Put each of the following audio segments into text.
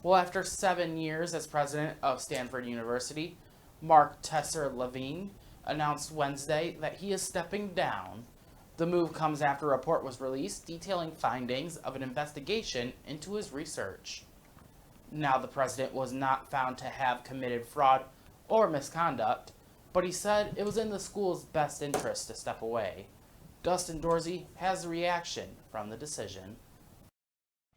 Well, after 7 years as president of Stanford University, Mark Tesser Levine announced Wednesday that he is stepping down. The move comes after a report was released detailing findings of an investigation into his research. Now, the president was not found to have committed fraud or misconduct, but he said it was in the school's best interest to step away. Dustin Dorsey has a reaction from the decision.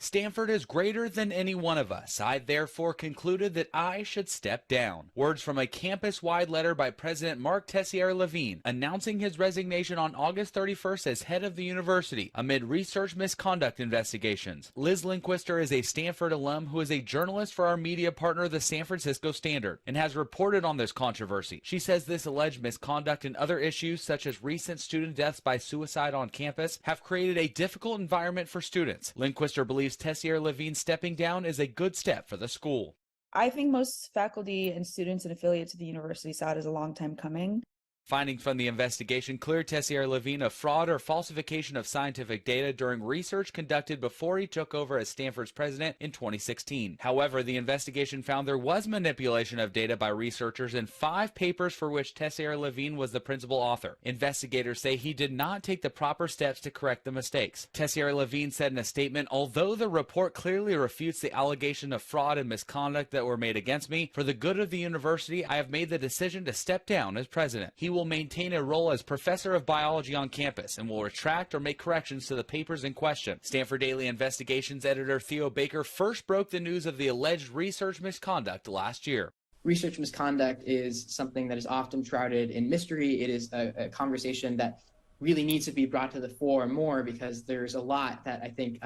Stanford is greater than any one of us. I therefore concluded that I should step down. Words from a campus-wide letter by President Mark Tessier Levine announcing his resignation on August 31st as head of the university amid research misconduct investigations. Liz Linquister is a Stanford alum who is a journalist for our media partner, the San Francisco Standard, and has reported on this controversy. She says this alleged misconduct and other issues, such as recent student deaths by suicide on campus, have created a difficult environment for students. Linquister believes Tessier Levine stepping down is a good step for the school. I think most faculty and students and affiliates of the university saw it as a long time coming. Findings from the investigation cleared Tessier Levine of fraud or falsification of scientific data during research conducted before he took over as Stanford's president in 2016. However, the investigation found there was manipulation of data by researchers in 5 papers for which Tessier Levine was the principal author. Investigators say he did not take the proper steps to correct the mistakes. Tessier Levine said in a statement, "Although the report clearly refutes the allegation of fraud and misconduct that were made against me, for the good of the university, I have made the decision to step down as president." He will maintain a role as professor of biology on campus and will retract or make corrections to the papers in question. Stanford Daily Investigations editor Theo Baker first broke the news of the alleged research misconduct last year. Research misconduct is something that is often shrouded in mystery. It is a conversation that really needs to be brought to the fore more, because there's a lot that I think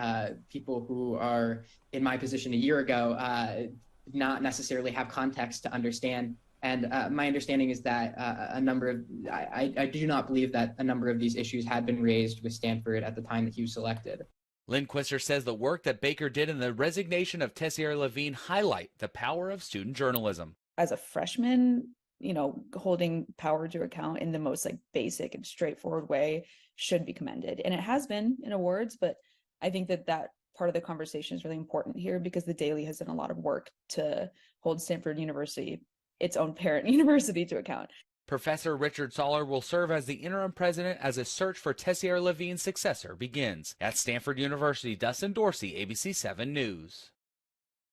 people who are in my position a year ago not necessarily have context to understand. And my understanding is that I do not believe that a number of these issues had been raised with Stanford at the time that he was selected. Linquister says the work that Baker did in the resignation of Tessier Levine highlight the power of student journalism. As a freshman, holding power to account in the most basic and straightforward way should be commended. And it has been in awards, but I think that part of the conversation is really important here, because the Daily has done a lot of work to hold Stanford University, its own parent university, to account. Professor Richard Soller will serve as the interim president as a search for Tessier Levine's successor begins. At Stanford University, Dustin Dorsey, ABC 7 News.